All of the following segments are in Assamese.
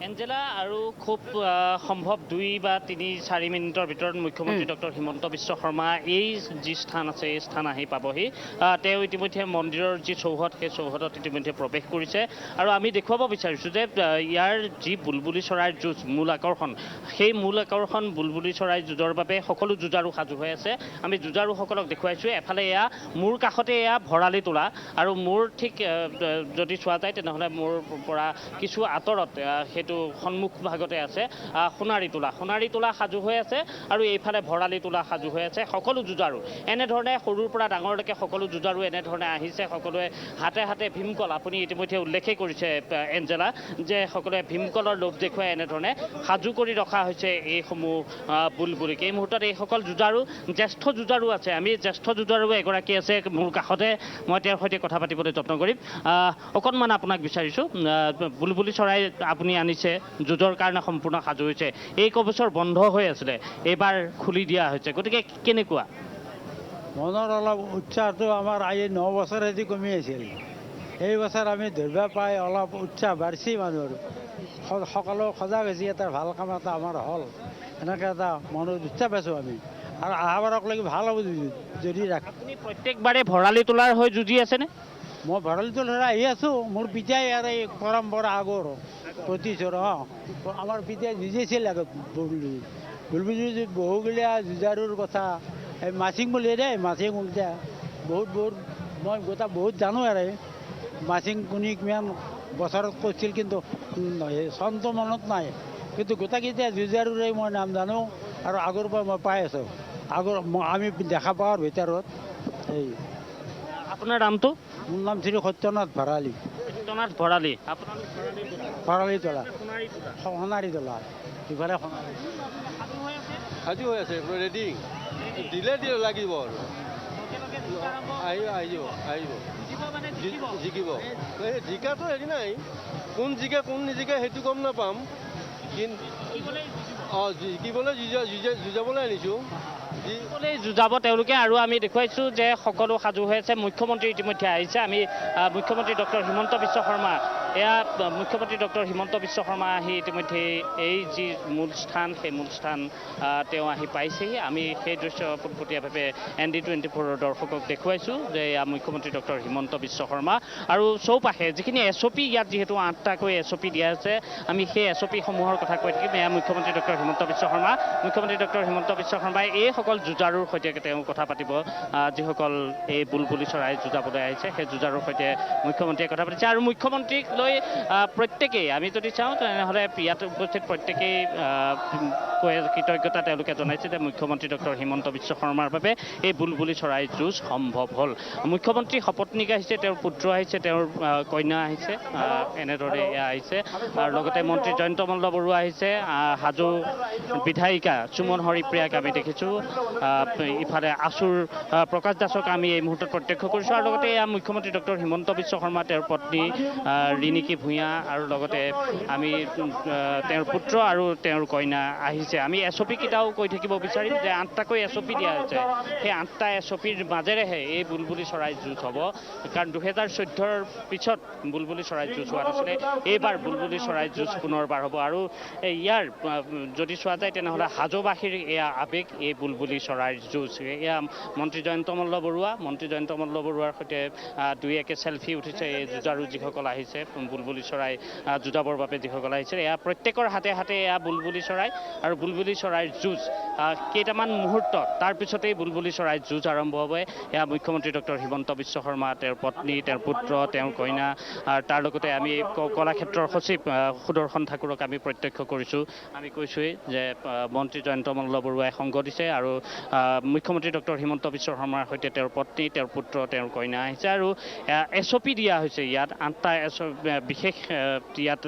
এঞ্জেলা আৰু খুব সম্ভৱ 2 বা 3-4 মিনিটৰ ভিতৰত মুখ্যমন্ত্ৰী ডক্টৰ হিমন্ত বিশ্ব শৰ্মা এই যি স্থান আছে এই স্থান আহি পাবহি। তেওঁ ইতিমধ্যে মন্দিৰৰ যি চৌহদ সেই চৌহদত ইতিমধ্যে প্ৰৱেশ কৰিছে আৰু আমি দেখুৱাব বিচাৰিছোঁ যে ইয়াৰ যি বুলবুলি চৰাইৰ যুঁজ মূল আকৰ্ষণ, সেই মূল আকৰ্ষণ বুলবুলি চৰাই যুঁজৰ বাবে সকলো যুঁজাৰু সাজু হৈ আছে। আমি যুঁজাৰুসকলক দেখুৱাইছোঁ। এফালে এয়া মোৰ কাষতে এয়া ভৰালি তোলা আৰু মোৰ ঠিক যদি চোৱা যায় তেনেহ'লে মোৰ পৰা কিছু আঁতৰত সেইটো সন্মুখ ভাগতে আছে সোণাৰী তোলা সাজু হৈ আছে আৰু এইফালে ভৰালি তোলা সাজু হৈ আছে। সকলো যুঁজাৰু এনেধৰণে সৰুৰ পৰা ডাঙৰলৈকে সকলো যুঁজাৰু এনেধৰণে আহিছে। সকলোৱে হাতে হাতে ভীমকল, আপুনি ইতিমধ্যে উল্লেখেই কৰিছে এঞ্জেলা, যে সকলোৱে ভীমকলৰ লোভ দেখুৱাই এনেধৰণে সাজু কৰি ৰখা হৈছে এইসমূহ বুলবুলিক। এই মুহূৰ্তত এইসকল যুঁজাৰু জ্যেষ্ঠ যুঁজাৰু আছে। আমি জ্যেষ্ঠ যুঁজাৰু এগৰাকী আছে মোৰ কাষতে, মই তেওঁৰ সৈতে কথা পাতিবলৈ যত্ন কৰিম। অকণমান আপোনাক বিচাৰিছোঁ, বুলবুলি চৰাই আপুনি আনিছে, যুঁজৰ কাৰণে সম্পূৰ্ণ সাজু হৈছে। এই কেইবছৰ বন্ধ হৈ আছিলে, এইবাৰ খুলি দিয়া হৈছে, গতিকে কেনেকুৱা? মনৰ অলপ উৎসাহটো আমাৰ 9 বছৰেদি কমি আছিল। এই বছৰ আমি ধৰিব পাই অলপ উৎসাহ বাঢ়িছে মানুহৰ, সকলো সজাগ হৈছে। এটা ভাল কাম এটা আমাৰ হ'ল, এনেকৈ এটা মনত উৎসাহ পাইছোঁ আমি। আৰু অহাবাৰক লাগি ভাল হ'ব যদি আপুনি প্ৰত্যেকবাৰে ভৰালি তোলাৰ হৈ যুঁজি আছেনে? মই ভৰালি তোলাৰ আহি আছোঁ। মোৰ পিতাই আৰু এই পৰম্পৰা আগৰ প্ৰতিচৰ আমাৰ পিতাই যুঁজিছিল আগত বুলবুলি বহুগিলা যুঁজাৰুৰ কথা এই মাচিং বুলি দেই, মাচিং উল্টা বহুত মই গোটা বহুত জানো আৰু মাচিং কোনে কিমান বছৰত কৰিছিল, কিন্তু চনটো মনত নাই। কিন্তু গোটেইকেইটা যুঁজাৰুৰে মই নাম জানো আৰু আগৰ পৰা মই পাই আছোঁ। আমি দেখা পোৱাৰ ভিতৰত এই আপোনাৰ নামটো? মোৰ নাম শ্ৰী সত্যনাথ ভৰালী। সত্যনাথ ভৰালী। ভৰালী তোলা, সোণাৰী তোলা, ইফালে সাজু হৈ আছে, ৰেডি দিলে লাগিব আৰু আহিব জিকিব। এই জিকাটো হেৰি নাই, কোন জিকে কোন নিজিকে সেইটো গম নাপাম, কিন্তু জিকিবলৈ যুঁজাবলৈ আনিছোঁ। যুঁজাব তেওঁলোকে। আৰু আমি দেখুৱাইছোঁ যে সকলো সাজু হৈ আছে। মুখ্যমন্ত্ৰী ইতিমধ্যে আহিছে। আমি মুখ্যমন্ত্ৰী ডক্টৰ হিমন্ত বিশ্ব শৰ্মা, এয়া মুখ্যমন্ত্ৰী ডক্টৰ হিমন্ত বিশ্ব শৰ্মা আহি ইতিমধ্যে এই যি মূল স্থান সেই মূল স্থান তেওঁ আহি পাইছেহি। আমি সেই দৃশ্য পোনপটীয়াভাৱে ND24 দৰ্শকক দেখুৱাইছোঁ যে এয়া মুখ্যমন্ত্ৰী ডক্টৰ হিমন্ত বিশ্ব শৰ্মা। আৰু চৌপাশে যিখিনি SOP, ইয়াত যিহেতু 8টাকৈ SOP দিয়া আছে, আমি সেই SOP সমূহৰ কথা কৈ থাকিম। এয়া মুখ্যমন্ত্ৰী ডক্টৰ হিমন্ত বিশ্ব শৰ্মা। মুখ্যমন্ত্ৰী ডক্টৰ হিমন্ত বিশ্ব শৰ্মাই এইসকল যুঁজাৰুৰ সৈতে তেওঁ কথা পাতিব, যিসকল এই বুলবুলি চৰাই যুঁজাবলৈ আহিছে সেই যুঁজাৰুৰ সৈতে মুখ্যমন্ত্ৰীয়ে কথা পাতিছে। আৰু মুখ্যমন্ত্ৰীক লৈ প্ৰত্যেকেই, আমি যদি চাওঁ তেনেহ'লে ইয়াত উপস্থিত প্ৰত্যেকেই কৃতজ্ঞতা তেওঁলোকে জনাইছে যে মুখ্যমন্ত্ৰী ডক্টৰ হিমন্ত বিশ্ব শৰ্মাৰ বাবে এই বুলবুলি চৰাই যুঁজ সম্ভৱ হ'ল। মুখ্যমন্ত্ৰী সপত্নীক আহিছে, তেওঁৰ পুত্ৰ আহিছে, তেওঁৰ কন্যা আহিছে, এনেদৰে এয়া আহিছে। আৰু লগতে মন্ত্ৰী জয়ন্ত মল্ল বৰুৱা আহিছে, হাজো বিধায়িকা সুমন হৰিপ্ৰিয়াক আমি দেখিছোঁ, ইফালে আছুৰ প্ৰকাশ দাসক আমি এই মুহূৰ্তত প্ৰত্যক্ষ কৰিছোঁ। আৰু লগতে এয়া মুখ্যমন্ত্ৰী ডক্টৰ হিমন্ত বিশ্ব শৰ্মা, তেওঁৰ পত্নী ৰিণিকী ভূঞা, আৰু লগতে আমি তেওঁৰ পুত্ৰ আৰু তেওঁৰ কন্যা আহিছে। আমি SOP কেইটাও কৈ থাকিব বিচাৰিম যে 8টাকৈ SOP দিয়া হৈছে। সেই 8টা SOPৰ মাজেৰেহে এই বুলবুলি চৰাই যুঁজ হ'ব। কাৰণ 2014ৰ পিছত বুলবুলি চৰাই যুঁজ হোৱা নাছিলে, এইবাৰ বুলবুলি চৰাই যুঁজ পুনৰবাৰ হ'ব। আৰু ইয়াৰ যদি চোৱা যায় তেনেহ'লে হাজোবাসীৰ এয়া আৱেগ, এই বুলবুলি চৰাইৰ যুঁজ। এয়া মন্ত্ৰী জয়ন্ত মল্ল বৰুৱাৰ সৈতে 2-1 চেলফি উঠিছে এই যুঁজাৰু যিসকল আহিছে, বুলবুলি চৰাই যুঁজাবৰ বাবে যিসকল আহিছে। এয়া প্ৰত্যেকৰ হাতে হাতে এয়া বুলবুলি চৰাই আৰু বুলবুলি চৰাইৰ যুঁজ। কেইটামান মুহূৰ্ত তাৰপিছতেই বুলবুলি চৰাইৰ যুঁজ আৰম্ভ হ'ব। এয়া মুখ্যমন্ত্ৰী ডক্টৰ হিমন্ত বিশ্ব শৰ্মা, তেওঁৰ পত্নী, তেওঁৰ পুত্ৰ, তেওঁৰ কন্যা, আৰু তাৰ লগতে আমি কলাক্ষেত্ৰৰ সচিব সুদৰ্শন ঠাকুৰক আমি প্ৰত্যক্ষ কৰিছোঁ। আমি কৈছোঁৱেই যে মন্ত্ৰী জয়ন্ত মল্ল বৰুৱাই সংগ দিছে আৰু মুখ্যমন্ত্ৰী ডক্টৰ হিমন্ত বিশ্ব শৰ্মাৰ সৈতে তেওঁৰ পত্নী, তেওঁৰ পুত্ৰ, তেওঁৰ কন্যা আহিছে। আৰু SOP দিয়া হৈছে ইয়াত 8টা বিশেষ ইয়াত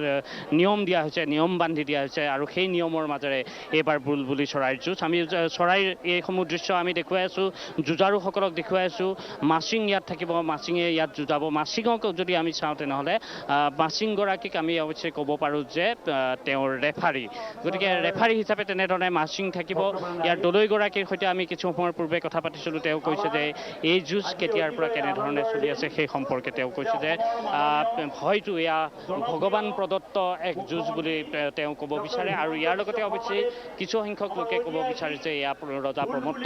নিয়ম দিয়া হৈছে, নিয়ম বান্ধি দিয়া হৈছে। আৰু সেই নিয়মৰ মাজেৰে এইবাৰ বুলবুলি চৰাইৰ যুঁজ। আমি চৰাইৰ এইসমূহ দৃশ্য আমি দেখুৱাই আছোঁ, যুঁজাৰুসকলক দেখুৱাই আছোঁ। মাচিং ইয়াত থাকিব, মাচিঙে ইয়াত যুঁজাব। মাচিঙক যদি আমি চাওঁ তেনেহ'লে মাচিংগৰাকীক আমি অৱশ্যে ক'ব পাৰোঁ যে তেওঁৰ ৰেফাৰী, গতিকে ৰেফাৰী হিচাপে তেনেধৰণে মাচিং থাকিব। ইয়াৰ দলৈগৰাকীৰ সৈতে আমি কিছু সময়ৰ পূৰ্বে কথা পাতিছিলোঁ। তেওঁ কৈছে যে এই যুঁজ কেতিয়াৰ পৰা কেনেধৰণে চলি আছে সেই সম্পৰ্কে তেওঁ কৈছে যে হয়তো যুঁজটো এয়া ভগৱান প্ৰদত্ত এক যুঁজ বুলি তেওঁ ক'ব বিচাৰে আৰু ইয়াৰ লগতে অৱশ্যে কিছু সংখ্যক লোকে ক'ব বিচাৰে যে এয়া ৰজা প্ৰমত্ত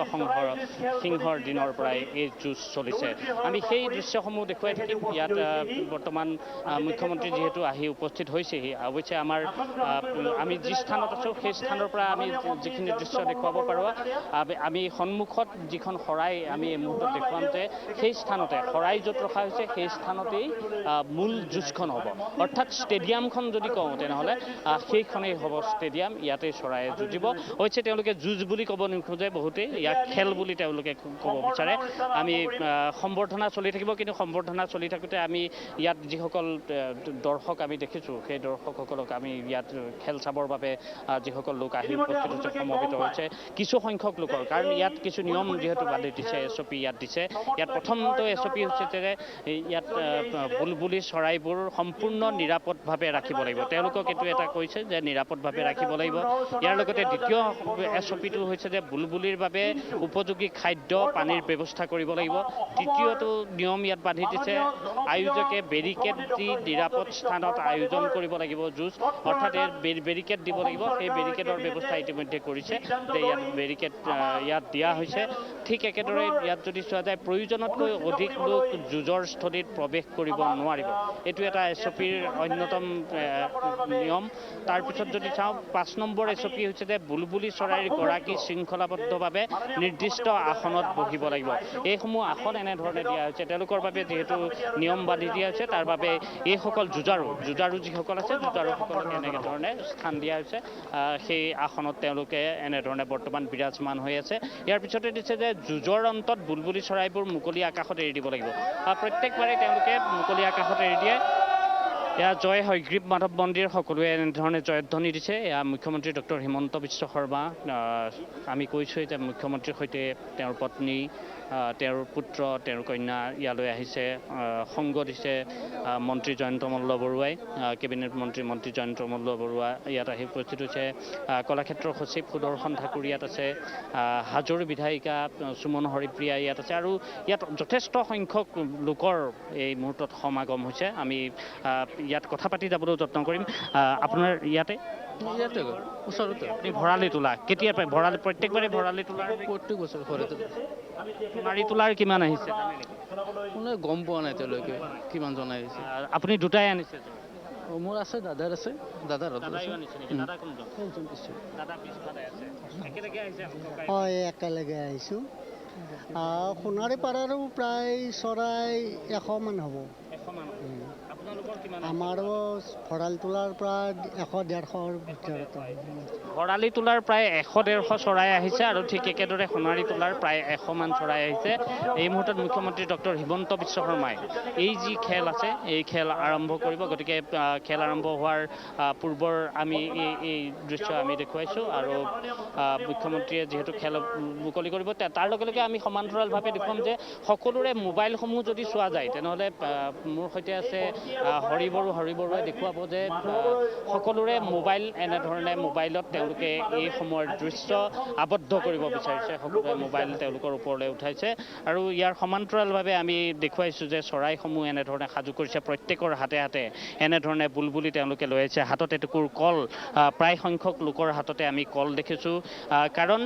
সিংহৰ দিনৰ পৰাই এই যুঁজ চলিছে। আমি সেই দৃশ্যসমূহ দেখুৱাই থাকিম। ইয়াত বৰ্তমান মুখ্যমন্ত্ৰী যিহেতু আহি উপস্থিত হৈছেহি, অৱশ্যে আমি যি স্থানত আছোঁ সেই স্থানৰ পৰা আমি যিখিনি দৃশ্য দেখুৱাব পাৰোঁ, আমি সন্মুখত যিখন শৰাই আমি এই মুহূৰ্তত দেখুৱাম যে সেই স্থানতে শৰাই য'ত ৰখা হৈছে সেই স্থানতেই মূল যুঁজখন হ'ব। অৰ্থাৎ ষ্টেডিয়ামখন যদি কওঁ তেনেহ'লে সেইখনেই হ'ব ষ্টেডিয়াম, ইয়াতেই চৰায়ে যুঁজিব। অৱশ্যে তেওঁলোকে যুঁজ বুলি ক'ব নোখোজে, বহুতেই ইয়াক খেল বুলি তেওঁলোকে ক'ব বিচাৰে। আমি সম্বৰ্ধনা চলি থাকিব, কিন্তু সম্বৰ্ধনা চলি থাকোঁতে আমি ইয়াত যিসকল দৰ্শক আমি দেখিছোঁ সেই দৰ্শকসকলক আমি ইয়াত খেল চাবৰ বাবে যিসকল লোক আহি উপস্থিত হৈছে, সমবেত হৈছে কিছু সংখ্যক লোকৰ, কাৰণ ইয়াত কিছু নিয়ম যিহেতু বান্ধি দিছে, SOP ইয়াত দিছে। ইয়াত প্ৰথমটো SOP হৈছে যে ইয়াত বুলবুলি চৰাইবোৰ সম্পূৰ্ণ নিৰাপদভাৱে ৰাখিব লাগিব। তেওঁলোকক এইটো এটা কৈছে যে নিৰাপদভাৱে ৰাখিব লাগিব। ইয়াৰ লগতে দ্বিতীয় SOPটো হৈছে যে বুলবুলিৰ বাবে উপযোগী খাদ্য পানীৰ ব্যৱস্থা কৰিব লাগিব। তৃতীয়টো নিয়ম ইয়াত বান্ধি দিছে, আয়োজকে বেৰিকেড দি নিৰাপদ স্থানত আয়োজন কৰিব লাগিব যুঁজ, অৰ্থাৎ বেৰিকেড দিব লাগিব। সেই বেৰিকেডৰ ব্যৱস্থা ইতিমধ্যে কৰিছে যে ইয়াত বেৰিকেড ইয়াত দিয়া হৈছে। ঠিক একেদৰে ইয়াত যদি চোৱা যায় প্ৰয়োজনতকৈ অধিক লোক যুঁজৰ স্থলীত প্ৰৱেশ কৰিব নোৱাৰিব। এইটো এটা SOPৰ অন্যতম নিয়ম। তাৰপিছত যদি চাওঁ 5 নম্বৰ SOP হৈছে যে বুলবুলি চৰাইৰ গৰাকী শৃংখলাবদ্ধভাৱে নিৰ্দিষ্ট আসনত বহিব লাগিব। এইসমূহ আসন এনেধৰণে দিয়া হৈছে, তেওঁলোকৰ বাবে যিহেতু নিয়ম বান্ধি দিয়া হৈছে, তাৰ বাবে এইসকল যুঁজাৰু যিসকল আছে যুঁজাৰুসকলক এনেধৰণে স্থান দিয়া হৈছে। সেই আসনত তেওঁলোকে এনেধৰণে বৰ্তমান বিৰাজমান হৈ আছে। ইয়াৰ পিছতে দিছে যে যুঁজৰ অন্তত বুলবুলি চৰাইবোৰ মুকলি আকাশত এৰি দিব লাগিব। প্ৰত্যেকবাৰে তেওঁলোকে মুকলি আকাশত এৰি দিয়ে। এয়া জয় হয়গ্ৰীৱ মাধৱ মন্দিৰ, সকলোৱে এনেধৰণে জয়ধ্বনি দিছে। এয়া মুখ্যমন্ত্ৰী ডক্টৰ হিমন্ত বিশ্ব শৰ্মা। আমি কৈছোঁ যে মুখ্যমন্ত্ৰীৰ সৈতে তেওঁৰ পত্নী, তেওঁৰ পুত্ৰ, তেওঁৰ কন্যা ইয়ালৈ আহিছে। সংগ দিছে মন্ত্ৰী জয়ন্ত মল্ল বৰুৱাই, কেবিনেট মন্ত্ৰী জয়ন্ত মল্ল বৰুৱা ইয়াত আহি উপস্থিত হৈছে। কলাক্ষেত্ৰৰ সচিব সুদৰ্শন ঠাকুৰ ইয়াত আছে। হাজোৰ বিধায়িকা সুমন হৰিপ্ৰিয়া ইয়াত আছে। আৰু ইয়াত যথেষ্ট সংখ্যক লোকৰ এই মুহূৰ্তত সমাগম হৈছে। আমি ইয়াত কথা পাতি যাবলৈ যত্ন কৰিম। আপোনাৰ ইয়াতে ওচৰতে আপুনি ভৰালি তোলা কেতিয়াৰ পৰা? ভৰালি প্ৰত্যেকবাৰে ভৰালি তোলাৰ? প্ৰত্যেক বছৰ ঘৰে সোণাৰী তোলাৰ কিমান আহিছে? কোনে গম পোৱা নাই এতিয়ালৈকে কিমান জনাই আহিছে। আপুনি দুটাই আনিছে? মোৰ আছে, দাদাৰ আছে। হয়, একেলগে আহিছোঁ। সোণাৰী পাৰাৰো প্ৰায় চৰাই 100 মান হ'ব। আমাৰো ভঁৰালি তোলাৰ প্ৰায় 100-150-ৰ ভিতৰত। ভঁৰালি তোলাৰ প্ৰায় 100-150 চৰাই আহিছে আৰু ঠিক একেদৰে সোণাৰী তোলাৰ প্ৰায় 100 মান চৰাই আহিছে। এই মুহূৰ্তত মুখ্যমন্ত্ৰী ডক্টৰ হিমন্ত বিশ্ব শৰ্মাই এই যি খেল আছে এই খেল আৰম্ভ কৰিব। গতিকে খেল আৰম্ভ হোৱাৰ পূৰ্বৰ আমি এই দৃশ্য আমি দেখুৱাইছোঁ আৰু মুখ্যমন্ত্ৰীয়ে যিহেতু খেল মুকলি কৰিব, তাৰ লগে লগে আমি সমান্তৰালভাৱে দেখুৱাম যে সকলোৰে মোবাইলসমূহ যদি চোৱা যায় তেনেহ'লে মোৰ সৈতে আছে হৰি বৰুৱাই দেখুৱাব যে সকলোৰে মোবাইল এনেধৰণে মোবাইলত তেওঁলোকে এই সময়ৰ দৃশ্য আবদ্ধ কৰিব বিচাৰিছে। সকলোৱে মোবাইল তেওঁলোকৰ ওপৰলৈ উঠাইছে আৰু ইয়াৰ সমান্তৰালভাৱে আমি দেখুৱাইছোঁ যে চৰাইসমূহ এনেধৰণে সাজু কৰিছে। প্ৰত্যেকৰ হাতে হাতে এনেধৰণে বুলবুলি তেওঁলোকে লৈ আহিছে। হাতত এটুকুৰ কল, প্ৰায় সংখ্যক লোকৰ হাততে আমি কল দেখিছোঁ। কাৰণ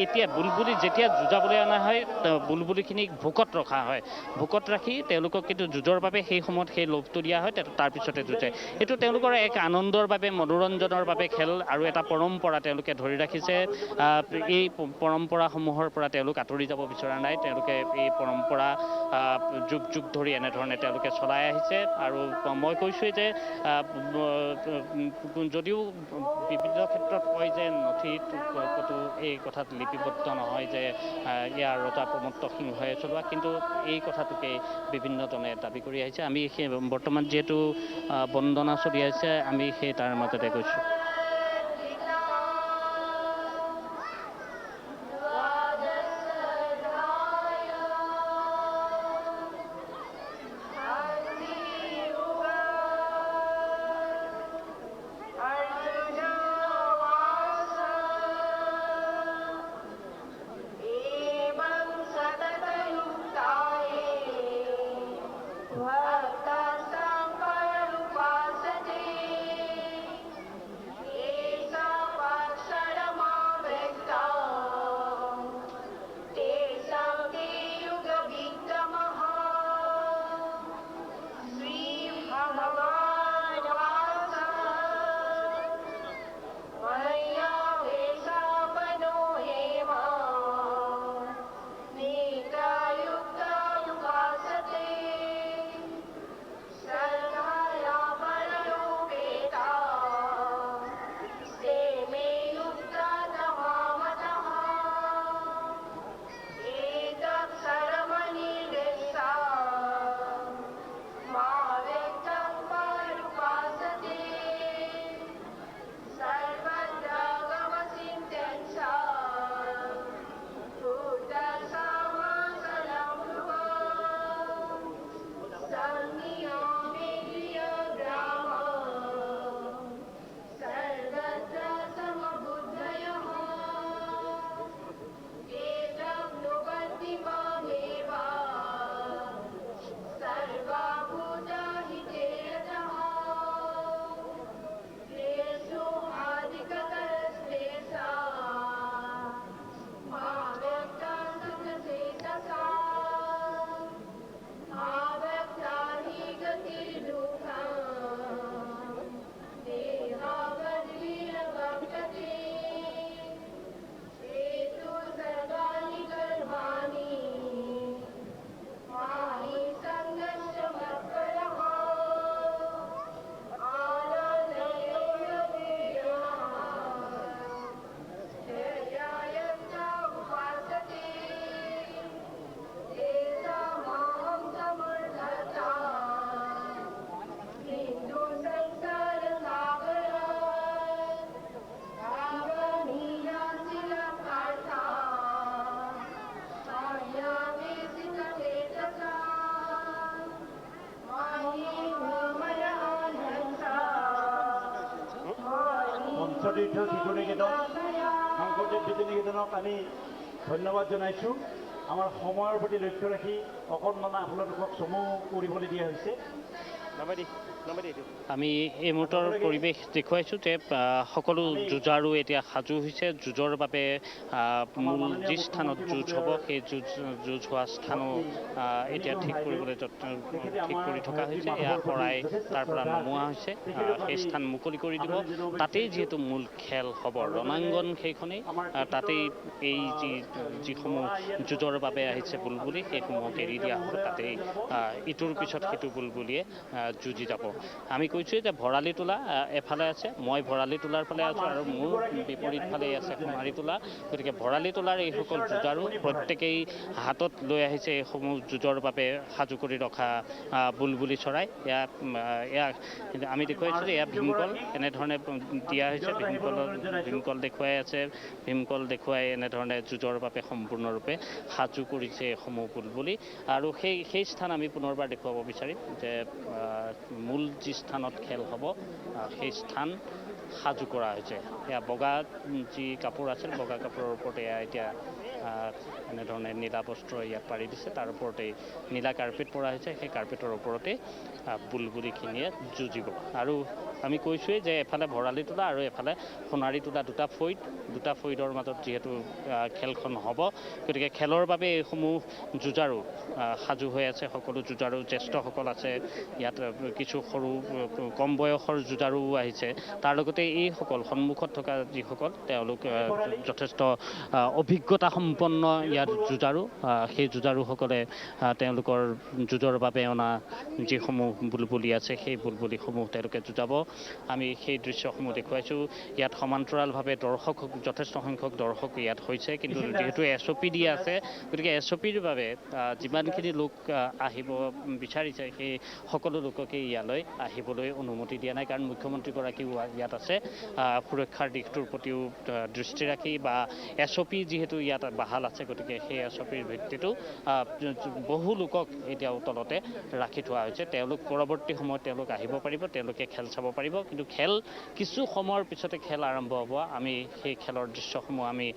এতিয়া বুলবুলি যেতিয়া যুঁজাবলৈ অনা হয় বুলবুলিখিনিক ভোকত ৰখা হয়। ভোকত ৰাখি তেওঁলোকক কিন্তু যুঁজৰ বাবে সেই সময়ত সেই লোভটো দিয়া হয়, তাৰপিছতে যুঁজে। এইটো তেওঁলোকৰ এক আনন্দৰ বাবে, মনোৰঞ্জনৰ বাবে খেল আৰু এটা পৰম্পৰা তেওঁলোকে ধৰি ৰাখিছে। এই পৰম্পৰাসমূহৰ পৰা তেওঁলোক আঁতৰি যাব বিচৰা নাই। তেওঁলোকে এই পৰম্পৰা যুগ যুগ ধৰি এনেধৰণে তেওঁলোকে চলাই আহিছে। আৰু মই কৈছোঁৱেই যে যদিও বিভিন্ন ক্ষেত্ৰত কয় যে নথিত ক'তো এই কথাত লিপিবদ্ধ নহয় যে ইয়াৰ ৰজা প্ৰমত্ত সিংহই চলোৱা, কিন্তু এই কথাটোকে বিভিন্নজনে দাবী কৰি আহিছে। আমি সেই বৰ্তমান যিহেতু বন্দনা চলি আছে, আমি সেই তাৰ মাজতে গৈছোঁ। সতীৰ্থ শিশু নিকেতন শংকৰদেৱ বিদ্যা নিকেতনক আমি ধন্যবাদ জনাইছোঁ। আমাৰ সময়ৰ প্ৰতি লক্ষ্য ৰাখি অকণমান আপোনালোকক চমু কৰিবলৈ দিয়া হৈছে। আমি এই মুহূৰ্তৰ পৰিৱেশ দেখুৱাইছোঁ যে সকলো যুঁজাৰু এতিয়া সাজু হৈছে। যুঁজৰ বাবে মূল যি স্থানত যুঁজ হ'ব সেই যুঁজ হোৱা স্থানো এতিয়া ঠিক কৰিবলৈ ঠিক কৰি থকা হৈছে। এয়া শৰাই তাৰ পৰা নমোৱা হৈছে, সেই স্থান মুকলি কৰি দিব। তাতেই যিহেতু মূল খেল হ'ব, ৰণাংগন সেইখনেই, তাতেই এই যিসমূহ যুঁজৰ বাবে আহিছে বুলবুলি সেইসমূহক এৰি দিয়া হ'ব। তাতেই ইটোৰ পিছত সিটো বুলবুলিয়ে যুঁজি যাব। আমি কৈছোঁৱে যে ভৰালি তোলা এফালে আছে, মই ভৰালি তোলাৰ ফালে আছোঁ আৰু মোৰ বিপৰীত ফালে আছে সোণাৰী তোলা। গতিকে ভৰালি তোলাৰ এইসকল যুঁজাৰু প্ৰত্যেকেই হাতত লৈ আহিছে এইসমূহ যুঁজৰ বাবে সাজু কৰি ৰখা বুলবুলি চৰাই। এয়া আমি দেখুৱাইছোঁ যে এয়া ভীমকল এনেধৰণে দিয়া হৈছে। ভীমকল দেখুৱাই আছে, ভীমকল দেখুৱাই এনেধৰণে যুঁজৰ বাবে সম্পূৰ্ণৰূপে সাজু কৰিছে এইসমূহ বুলবুলি। আৰু সেই স্থান আমি পুনৰবাৰ দেখুৱাব বিচাৰিম যে মূল যি স্থানত খেল হ'ব সেই স্থান সাজু কৰা হৈছে। এয়া বগা যি কাপোৰ আছিল, বগা কাপোৰৰ ওপৰত এয়া এতিয়া এনেধৰণে নীলা বস্ত্ৰ ইয়াত পাৰি দিছে, তাৰ ওপৰতেই নীলা কাৰ্পেট পৰা হৈছে। সেই কাৰ্পেটৰ ওপৰতে বুলবুলিখিনিয়ে যুঁজিব। আৰু আমি কৈছোঁৱেই যে এফালে ভৰালি তোলা আৰু এফালে সোণাৰী তোলা, দুটা ফৈদৰ মাজত যিহেতু খেলখন হ'ব, গতিকে খেলৰ বাবে এইসমূহ যুঁজাৰু সাজু হৈ আছে। সকলো যুঁজাৰু জ্যেষ্ঠসকল আছে ইয়াত, কিছু সৰু কম বয়সৰ যুঁজাৰুও আহিছে। তাৰ লগতে এইসকল সন্মুখত থকা যিসকল তেওঁলোক যথেষ্ট অভিজ্ঞতা সম্পন্ন ইয়াত যুঁজাৰু, সেই যুঁজাৰুসকলে তেওঁলোকৰ যুঁজৰ বাবে অনা যিসমূহ বুলবুলি আছে সেই বুলবুলিসমূহ তেওঁলোকে যুঁজাব। আমি সেই দৃশ্যসমূহ দেখুৱাইছোঁ। ইয়াত সমান্তৰালভাৱে যথেষ্ট সংখ্যক দৰ্শক ইয়াত হৈছে, কিন্তু যিহেতু SOP দিয়া আছে, গতিকে SOPৰ বাবে যিমানখিনি লোক আহিব বিচাৰিছে সেই সকলো লোককে ইয়ালৈ আহিবলৈ অনুমতি দিয়া নাই। কাৰণ মুখ্যমন্ত্ৰীগৰাকীও ইয়াত আছে, সুৰক্ষাৰ দিশটোৰ প্ৰতিও দৃষ্টি ৰাখি বা SOP যিহেতু ইয়াত বাহাল আছে, গতিকে সেই SOPৰ ভিত্তিতো বহু লোকক এতিয়াও তলতে ৰাখি থোৱা হৈছে। তেওঁলোক পৰৱৰ্তী সময়ত তেওঁলোক আহিব পাৰিব, তেওঁলোকে খেল চাব পাৰিব। কিন্তু খেল কিছু সময়ৰ পিছতে খেল আৰম্ভ হ'ব। আমি সেই খেলৰ দৃশ্যসমূহ আমি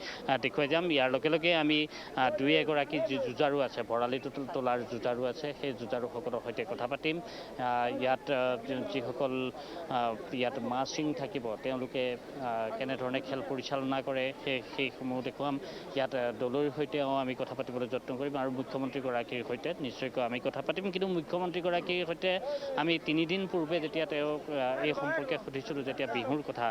দেখুৱাই যাম। ইয়াৰ লগে লগে আমি দুই এগৰাকী যি যুঁজাৰু আছে, ভৰালি তোলাৰ যুঁজাৰু আছে, সেই যুঁজাৰুসকলৰ সৈতে কথা পাতিম। ইয়াত যিসকল ইয়াত মাচিং থাকিব তেওঁলোকে কেনেধৰণে খেল পৰিচালনা কৰে সেইসমূহ দেখুৱাম। ইয়াত দলৰ সৈতেও আমি কথা পাতিবলৈ যত্ন কৰিম আৰু মুখ্যমন্ত্ৰীগৰাকীৰ সৈতে নিশ্চয়কৈ আমি কথা পাতিম। কিন্তু মুখ্যমন্ত্ৰীগৰাকীৰ সৈতে আমি 3 দিন পূৰ্বে যেতিয়া তেওঁক এই সম্পৰ্কে সুধিছিলোঁ, যেতিয়া বিহুৰ কথা,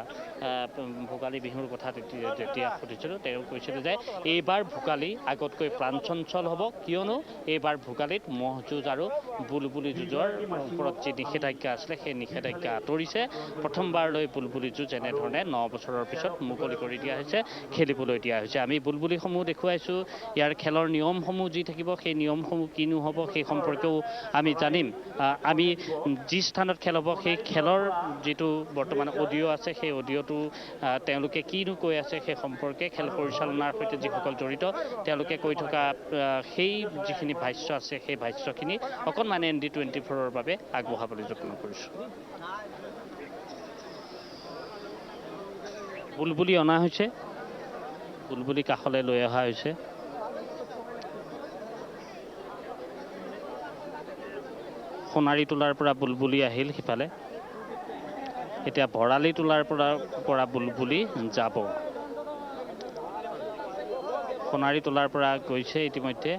ভোগালী বিহুৰ কথা যেতিয়া সুধিছিলোঁ, তেওঁ কৈছিল যে এইবাৰ ভোগালী আগতকৈ প্ৰাণচঞ্চল হ'ব, কিয়নো এইবাৰ ভোগালীত ম'হ যুঁজ আৰু বুলবুলি যুঁজৰ ওপৰত যি নিষেধাজ্ঞা আছিলে সেই নিষেধাজ্ঞা আঁতৰিছে। প্ৰথমবাৰলৈ বুলবুলি যুঁজ এনেধৰণে 9 বছৰৰ পিছত মুকলি কৰি দিয়া হৈছে, খেলিবলৈ দিয়া হৈছে। আমি বুলবুলিসমূহ দেখুৱাইছোঁ। ইয়াৰ খেলৰ নিয়মসমূহ যি থাকিব সেই নিয়মসমূহ কিনো হ'ব সেই সম্পৰ্কেও আমি জানিম। আমি যি স্থানত খেল হ'ব সেই খেলৰ যিটো বৰ্তমান অডিঅ' আছে সেই অডিঅ'টো তেওঁলোকে কিনো কৈ আছে সেই সম্পৰ্কে খেল পৰিচালনাৰ সৈতে যিসকল জড়িত তেওঁলোকে কৈ থকা সেই যিখিনি ভাষ্য আছে সেই ভাষ্যখিনি অকণমান ND24ৰ বাবে আগবঢ়াবলৈ যত্ন কৰিছোঁ। বুলবুলি অনা হৈছে, বুলবুলি কাষলৈ লৈ অহা হৈছে। সোণাৰী তোলাৰ পৰা বুলবুলি আহিল সিফালে, এতিয়া ভৰালি তোলাৰ পৰা বুলবুলি যাব। সোণাৰী তোলাৰ পৰা গৈছে ইতিমধ্যে।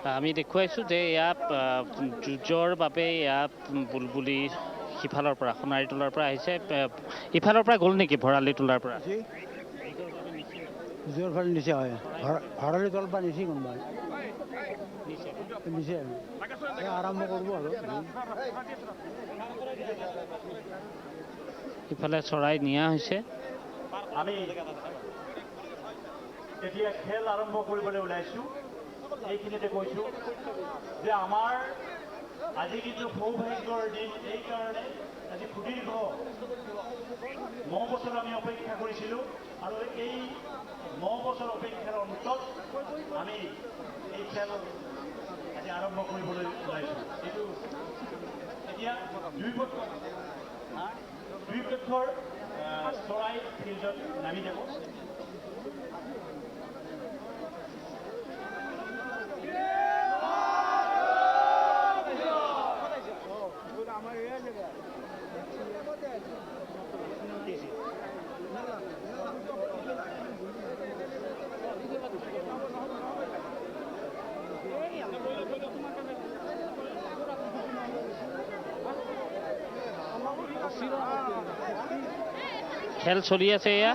আমি দেখুৱাইছোঁ যে ইয়াত যুঁজৰ বাবে ইয়াত বুলবুলি সিফালৰ পৰা সোণাৰীটোলাৰ পৰা আহিছে ইফালৰ পৰা গ'ল নেকি ভৰালি তোলাৰ পৰা জোৰ ফালে নিচে হয় ভৰালি তলৰ পৰা নিচি কোনোবাই নিচে আৰম্ভ কৰিব আৰু ইফালে চৰাই নিয়া হৈছে আমি এতিয়া খেল আৰম্ভ কৰিবলৈ ওলাইছোঁ এইখিনিতে কৈছোঁ যে আমাৰ আজি কিন্তু সৌভাগ্যৰ দিন এইকাৰণে আজি সুদীৰ্ঘ 9 বছৰ আমি অপেক্ষা কৰিছিলোঁ আৰু এই 9 বছৰ অপেক্ষাৰ অন্তত আমি এই খেল আজি আৰম্ভ কৰিবলৈ ওলাইছোঁ এইটো এতিয়া দুই পক্ষৰ চৰাই ফিল্ডত নামি যাব খেল চলি আছে এয়া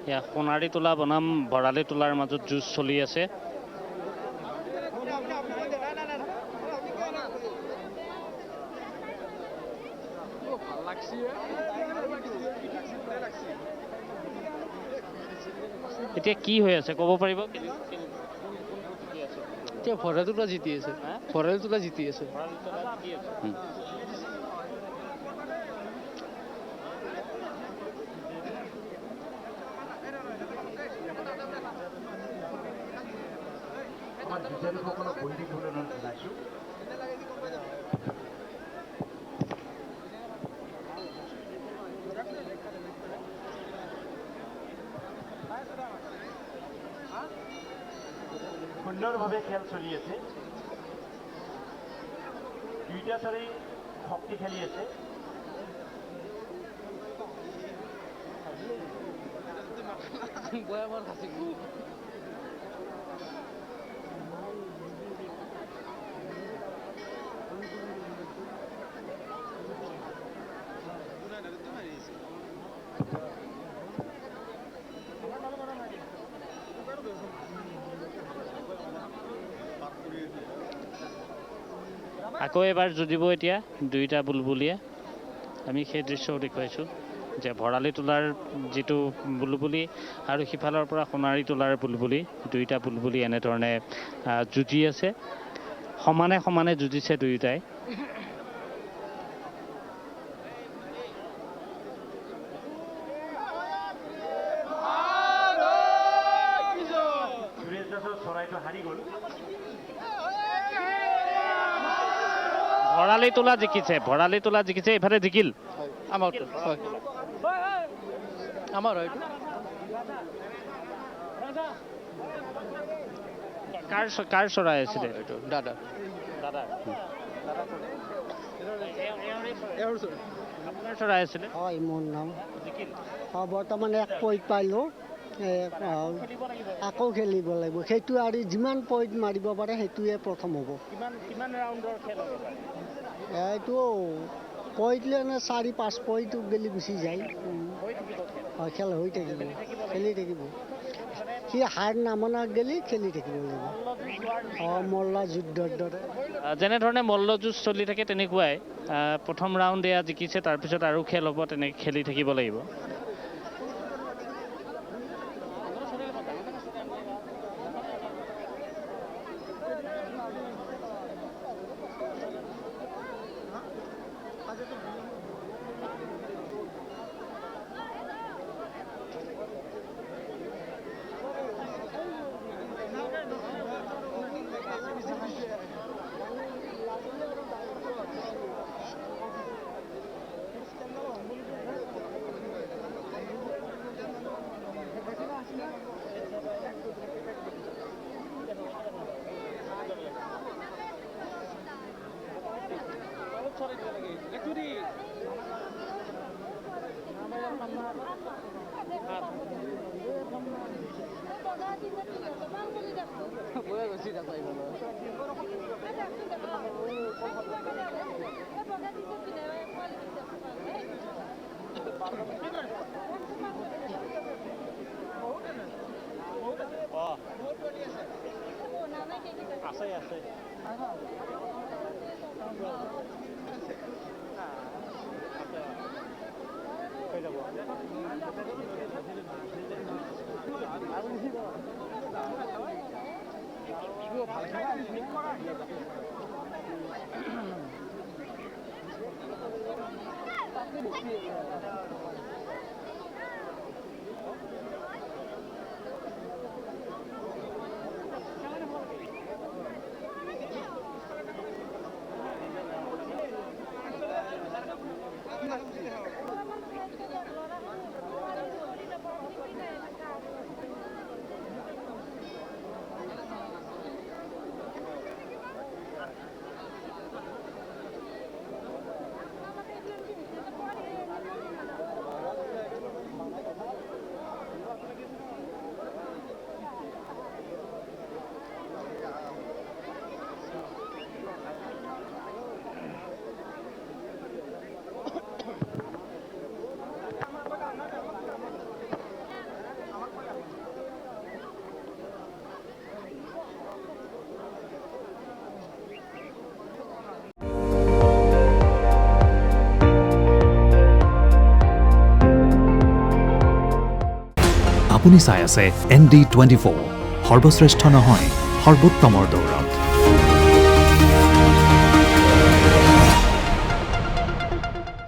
এয়া সোণাৰী তোলা বনাম ভৰালি তোলাৰ মাজত যুঁজ চলি আছে এতিয়া কি হৈ আছে ক'ব পাৰিব এতিয়া ভৰালি তোলা জিতি আছে ভৰালি তোলা জিতি আছে আমাৰ যুঁজাৰুসকলক বন্দী কৰিবলৈ জনাইছোঁ সুন্দৰভাৱে খেল চলি আছে দুইটা চৰাই শক্তিশালী আছে আকৌ এবাৰ যুঁজিব এতিয়া দুইটা বুলবুলিয়ে আমি সেই দৃশ্যও দেখুৱাইছোঁ যে ভৰালি তোলাৰ যিটো বুলবুলি আৰু সিফালৰ পৰা সোণাৰী তোলাৰ বুলবুলি দুইটা বুলবুলি এনেধৰণে যুঁজি আছে সমানে সমানে যুঁজিছে দুয়োটাই চৰাইটো হাৰি গ'ল ভৰালি তোলা জিকিছে ইফালে জিকিল আমাৰ আমাৰ হয় কাৰ চৰাই আছিলে এইটো দাদা আপোনাৰ চৰাই আছিলে হয় মোৰ নাম বৰ্তমান 1 পইণ্ট পাইলোঁ আকৌ খেলিব লাগিব সেইটো আৰু যিমান পইণ্ট মাৰিব পাৰে সেইটোৱে প্ৰথম হ'ব কিমান ৰাউণ্ডৰ খেল এইটো পইণ্ট লৈ 4-5 পইণ্ট গেলি গুচি যায় হয় খেল হৈ থাকিব খেলি থাকিব সি হাৰ নামনা গেলি খেলি থাকিব লাগিব মল্লা যুদ্ধৰ দৰে যেনেধৰণে মল্লযুঁজ চলি থাকে তেনেকুৱাই প্ৰথম ৰাউণ্ড এয়া জিকিছে, তাৰপিছত আৰু খেল হ'ব, তেনেকৈ খেলি থাকিব লাগিব। আপুনি চাই আছে ND24 সৰ্বশ্ৰেষ্ঠ নহয় সৰ্বোত্তমৰ দৌৰত।